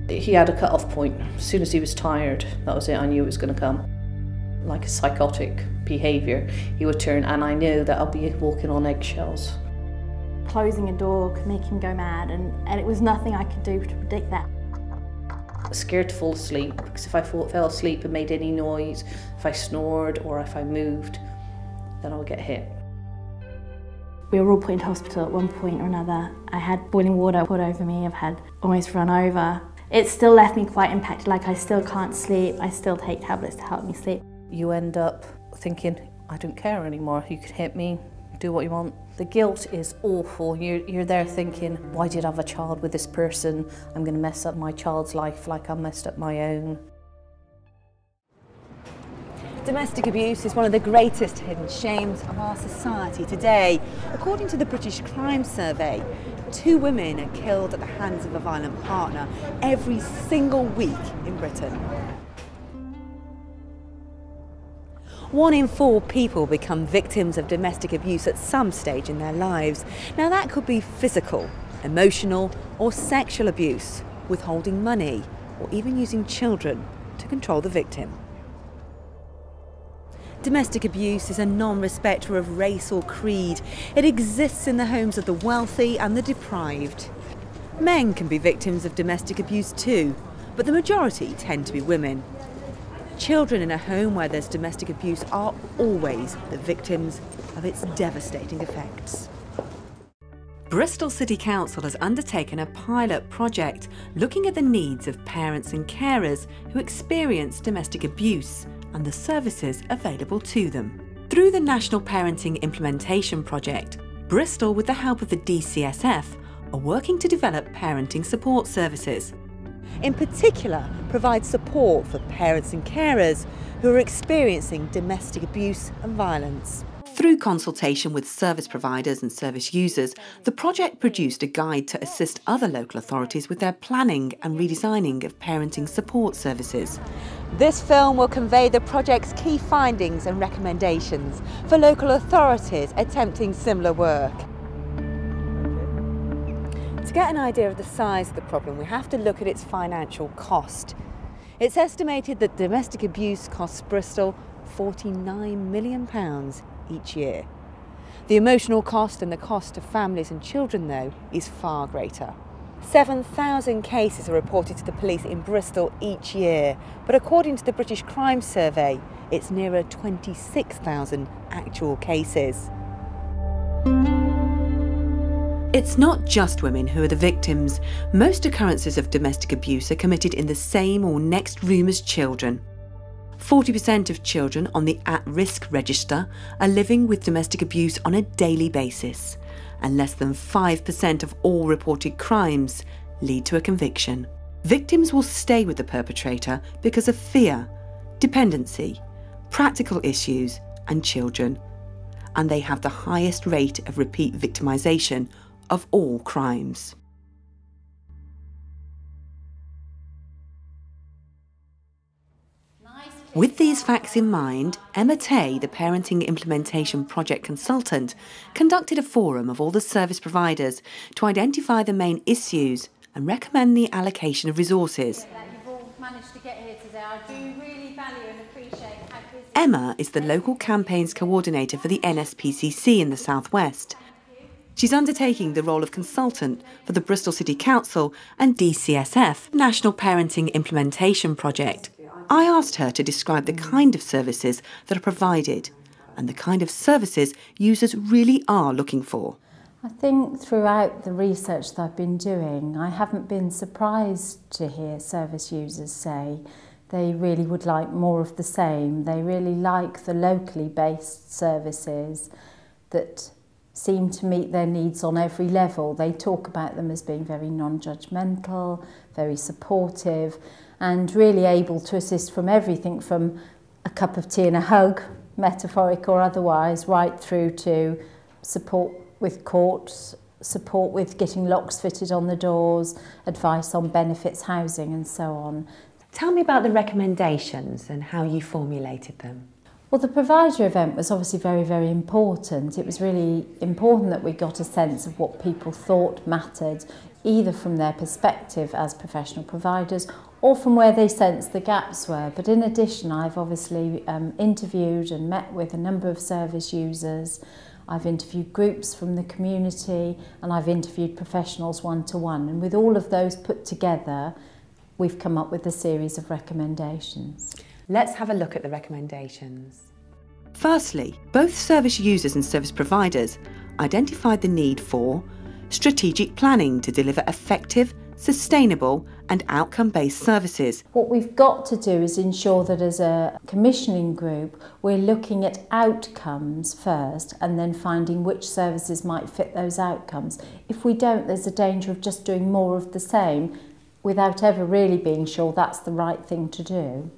He had a cut-off point. As soon as he was tired, that was it, I knew it was going to come. Like a psychotic behaviour, he would turn, and I knew that I'd be walking on eggshells. Closing a door could make him go mad, and it was nothing I could do to predict that. Scared to fall asleep, because if I fell asleep and made any noise, if I snored or if I moved, then I would get hit. We were all put into hospital at one point or another. I had boiling water poured over me, I've had almost run over. It still left me quite impacted, like I still can't sleep, I still take tablets to help me sleep. You end up thinking, I don't care anymore, you can hit me, do what you want. The guilt is awful. You're there thinking, why did I have a child with this person? I'm going to mess up my child's life like I messed up my own. Domestic abuse is one of the greatest hidden shames of our society today. According to the British Crime Survey, 2 women are killed at the hands of a violent partner every single week in Britain. 1 in 4 people become victims of domestic abuse at some stage in their lives. Now that could be physical, emotional or sexual abuse, withholding money or even using children to control the victim. Domestic abuse is a non-respecter of race or creed. It exists in the homes of the wealthy and the deprived. Men can be victims of domestic abuse too, but the majority tend to be women. Children in a home where there's domestic abuse are always the victims of its devastating effects. Bristol City Council has undertaken a pilot project looking at the needs of parents and carers who experience domestic abuse and the services available to them. Through the National Parenting Implementation Project, Bristol, with the help of the DCSF, are working to develop parenting support services. In particular, provide support for parents and carers who are experiencing domestic abuse and violence. Through consultation with service providers and service users, the project produced a guide to assist other local authorities with their planning and redesigning of parenting support services. This film will convey the project's key findings and recommendations for local authorities attempting similar work. To get an idea of the size of the problem, we have to look at its financial cost. It's estimated that domestic abuse costs Bristol £49 million each year. The emotional cost and the cost of families and children, though, is far greater. 7,000 cases are reported to the police in Bristol each year, but according to the British Crime Survey, it's nearer 26,000 actual cases. It's not just women who are the victims. Most occurrences of domestic abuse are committed in the same or next room as children. 40% of children on the at-risk register are living with domestic abuse on a daily basis, and less than 5% of all reported crimes lead to a conviction. Victims will stay with the perpetrator because of fear, dependency, practical issues, and children, and they have the highest rate of repeat victimisation of all crimes. With these facts in mind, Emma Tay, the Parenting Implementation Project consultant, conducted a forum of all the service providers to identify the main issues and recommend the allocation of resources. Emma is the local campaigns coordinator for the NSPCC in the South West. She's undertaking the role of consultant for the Bristol City Council and DCSF, National Parenting Implementation Project. I asked her to describe the kind of services that are provided and the kind of services users really are looking for. I think throughout the research that I've been doing, I haven't been surprised to hear service users say they really would like more of the same. They really like the locally based services that seem to meet their needs on every level. They talk about them as being very non-judgmental, very supportive, and really able to assist from everything from a cup of tea and a hug, metaphoric or otherwise, right through to support with courts, support with getting locks fitted on the doors, advice on benefits, housing and so on. Tell me about the recommendations and how you formulated them. Well, the provider event was obviously very, very important. It was really important that we got a sense of what people thought mattered. either from their perspective as professional providers or from where they sense the gaps were. But in addition, I've obviously interviewed and met with a number of service users. I've interviewed groups from the community, and I've interviewed professionals one-to-one. And with all of those put together, we've come up with a series of recommendations. Let's have a look at the recommendations. Firstly, both service users and service providers identified the need for strategic planning to deliver effective, sustainable and outcome-based services. What we've got to do is ensure that as a commissioning group, we're looking at outcomes first and then finding which services might fit those outcomes. If we don't, there's a danger of just doing more of the same without ever really being sure that's the right thing to do.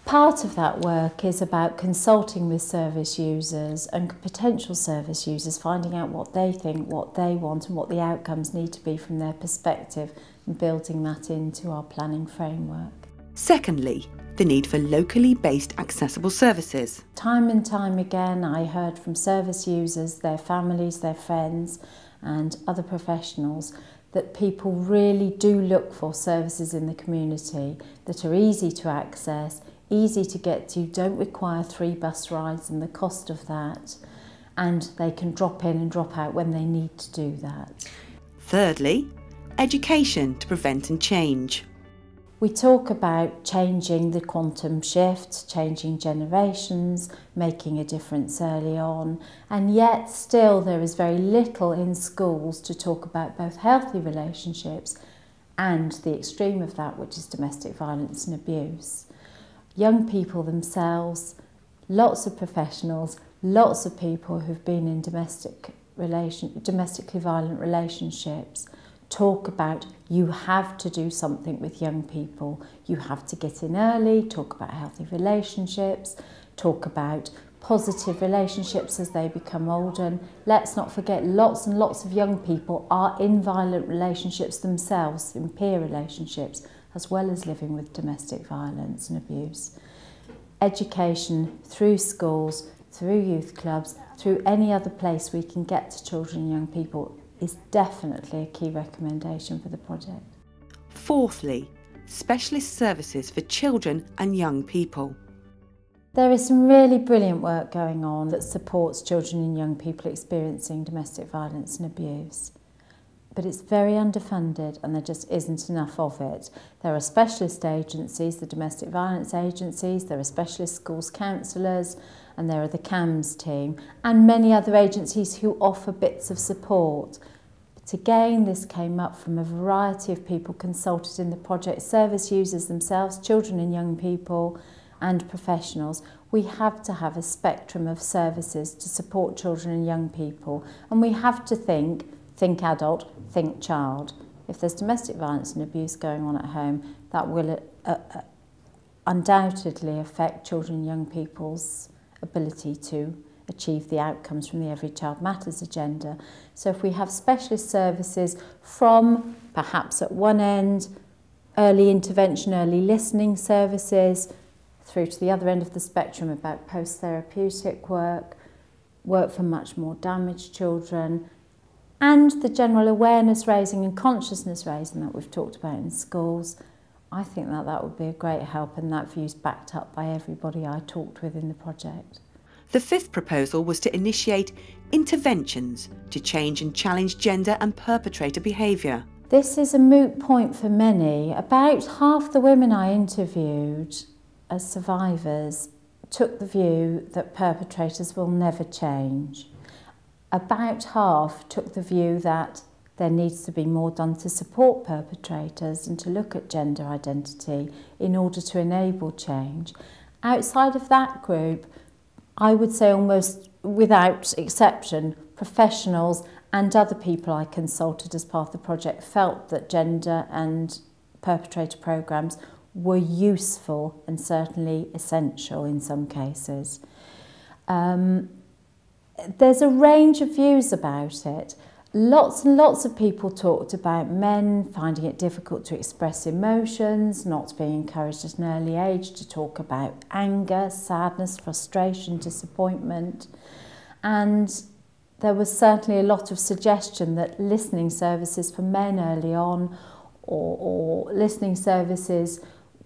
Part of that work is about consulting with service users and potential service users, finding out what they think, what they want and what the outcomes need to be from their perspective, and building that into our planning framework. Secondly, the need for locally based accessible services. Time and time again, I heard from service users, their families, their friends and other professionals that people really do look for services in the community that are easy to access, easy to get to, don't require 3 bus rides and the cost of that, and they can drop in and drop out when they need to do that. Thirdly, education to prevent and change. We talk about changing the quantum shift, changing generations, making a difference early on, and yet still there is very little in schools to talk about both healthy relationships and the extreme of that, which is domestic violence and abuse. Young people themselves, lots of professionals, lots of people who've been in domestically violent relationships talk about you have to do something with young people. You have to get in early, talk about healthy relationships, talk about positive relationships as they become older. And let's not forget, lots and lots of young people are in violent relationships themselves, in peer relationships, as well as living with domestic violence and abuse. Education through schools, through youth clubs, through any other place we can get to children and young people is definitely a key recommendation for the project. Fourthly, specialist services for children and young people. There is some really brilliant work going on that supports children and young people experiencing domestic violence and abuse. But it's very underfunded and there just isn't enough of it. There are specialist agencies, the domestic violence agencies, there are specialist schools counsellors, and there are the CAMS team, and many other agencies who offer bits of support. But again, this came up from a variety of people consulted in the project, service users themselves, children and young people, and professionals. We have to have a spectrum of services to support children and young people, and we have to think adult, think child. If there's domestic violence and abuse going on at home, that will undoubtedly affect children and young people's ability to achieve the outcomes from the Every Child Matters agenda. So if we have specialist services from perhaps at one end, early intervention, early listening services, through to the other end of the spectrum about post-therapeutic work, work for much more damaged children, and the general awareness raising and consciousness raising that we've talked about in schools, I think that that would be a great help, and that view's backed up by everybody I talked with in the project. The fifth proposal was to initiate interventions to change and challenge gender and perpetrator behaviour. This is a moot point for many. About half the women I interviewed as survivors took the view that perpetrators will never change. About half took the view that there needs to be more done to support perpetrators and to look at gender identity in order to enable change. Outside of that group, I would say almost without exception, professionals and other people I consulted as part of the project felt that gender and perpetrator programmes were useful and certainly essential in some cases. There's a range of views about it. Lots and lots of people talked about men finding it difficult to express emotions, not being encouraged at an early age to talk about anger, sadness, frustration, disappointment. And There was certainly a lot of suggestion that listening services for men early on, or listening services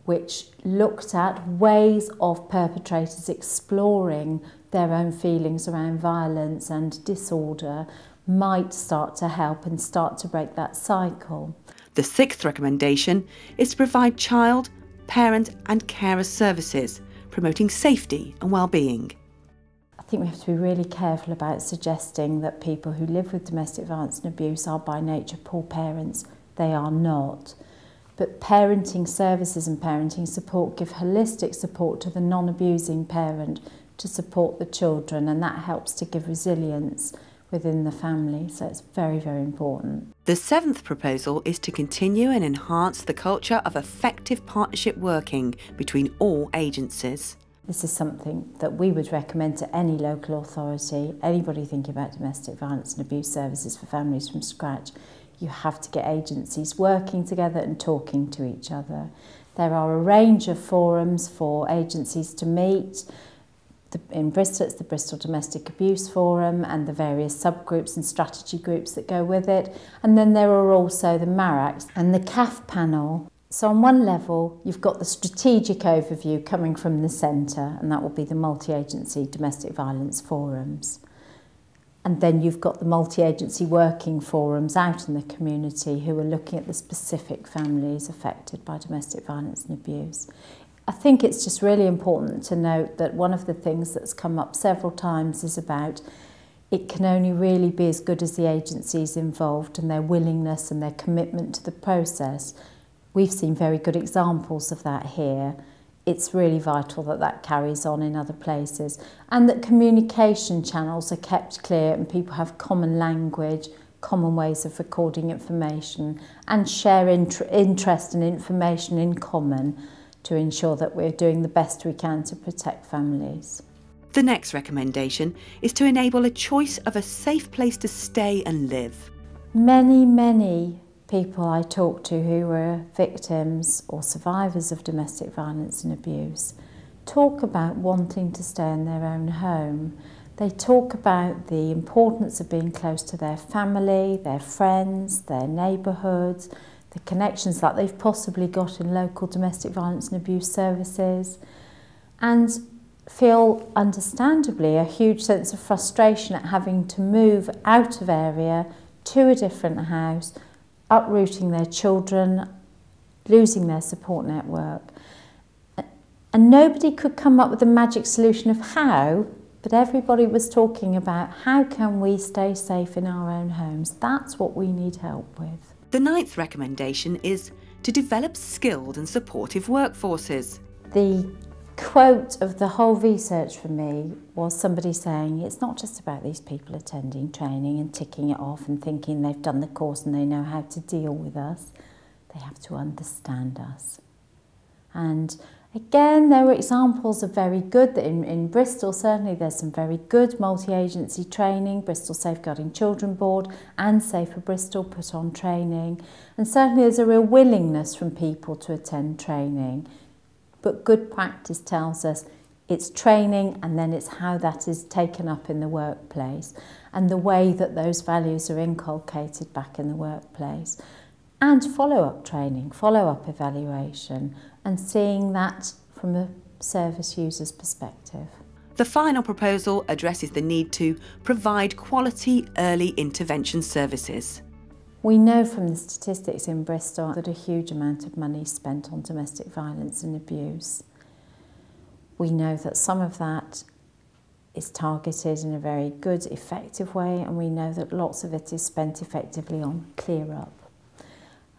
which looked at ways of perpetrators exploring their own feelings around violence and disorder, might start to help and start to break that cycle. The sixth recommendation is to provide child, parent and carer services, promoting safety and well-being. I think we have to be really careful about suggesting that people who live with domestic violence and abuse are by nature poor parents. They are not. But parenting services and parenting support give holistic support to the non-abusing parent to support the children, and that helps to give resilience within the family, so it's very, very important. The seventh proposal is to continue and enhance the culture of effective partnership working between all agencies. This is something that we would recommend to any local authority, anybody thinking about domestic violence and abuse services for families from scratch. You have to get agencies working together and talking to each other. There are a range of forums for agencies to meet. In Bristol, it's the Bristol Domestic Abuse Forum and the various subgroups and strategy groups that go with it. And then there are also the MARACs and the CAF panel. So on one level, you've got the strategic overview coming from the centre, and that will be the multi-agency domestic violence forums. And then you've got the multi-agency working forums out in the community who are looking at the specific families affected by domestic violence and abuse. I think it's just really important to note that one of the things that's come up several times is about it can only really be as good as the agencies involved and their willingness and their commitment to the process. We've seen very good examples of that here. It's really vital that that carries on in other places, and that communication channels are kept clear and people have common language, common ways of recording information, and share interest and information in common to ensure that we're doing the best we can to protect families. The next recommendation is to enable a choice of a safe place to stay and live. Many people I talk to who were victims or survivors of domestic violence and abuse talk about wanting to stay in their own home. They talk about the importance of being close to their family, their friends, their neighbourhoods, the connections that they've possibly got in local domestic violence and abuse services, and feel understandably a huge sense of frustration at having to move out of area to a different house, uprooting their children, losing their support network. And nobody could come up with a magic solution of how, but everybody was talking about how can we stay safe in our own homes. That's what we need help with. The ninth recommendation is to develop skilled and supportive workforces. The quote of the whole research for me was somebody saying it's not just about these people attending training and ticking it off and thinking they've done the course and they know how to deal with us. They have to understand us. And again, there were examples of very good, in Bristol certainly there's some very good multi-agency training. Bristol Safeguarding Children Board and Safer Bristol put on training, and certainly there's a real willingness from people to attend training. But good practice tells us it's training, and then it's how that is taken up in the workplace and the way that those values are inculcated back in the workplace. And follow-up training, follow-up evaluation, and seeing that from a service user's perspective. The final proposal addresses the need to provide quality early intervention services. We know from the statistics in Bristol that a huge amount of money is spent on domestic violence and abuse. We know that some of that is targeted in a very good, effective way, and we know that lots of it is spent effectively on clear-up.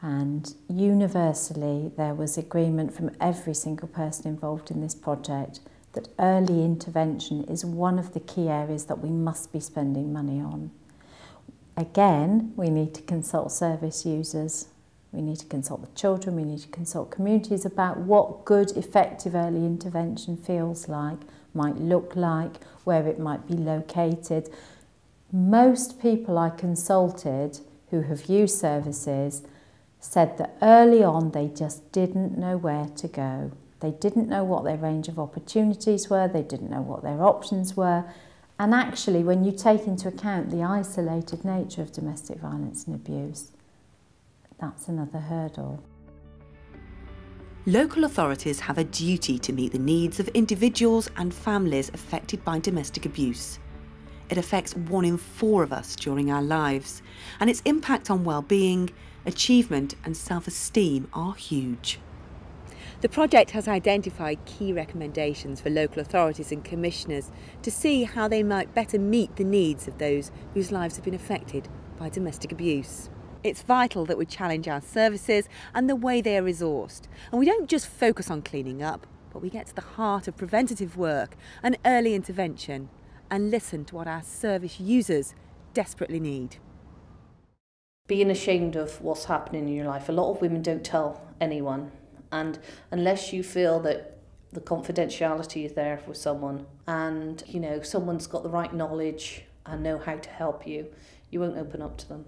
And universally, there was agreement from every single person involved in this project that early intervention is one of the key areas that we must be spending money on. Again, we need to consult service users, we need to consult the children, we need to consult communities about what good, effective early intervention feels like, might look like, where it might be located. Most people I consulted who have used services said that early on they just didn't know where to go. They didn't know what their range of opportunities were, they didn't know what their options were, And actually, when you take into account the isolated nature of domestic violence and abuse, that's another hurdle. Local authorities have a duty to meet the needs of individuals and families affected by domestic abuse. It affects 1 in 4 of us during our lives, and its impact on well-being, achievement and self-esteem are huge. The project has identified key recommendations for local authorities and commissioners to see how they might better meet the needs of those whose lives have been affected by domestic abuse. It's vital that we challenge our services and the way they are resourced. And we don't just focus on cleaning up, but we get to the heart of preventative work and early intervention and listen to what our service users desperately need. Being ashamed of what's happening in your life. A lot of women don't tell anyone. And unless you feel that the confidentiality is there with someone and, you know, someone's got the right knowledge and know how to help you, you won't open up to them.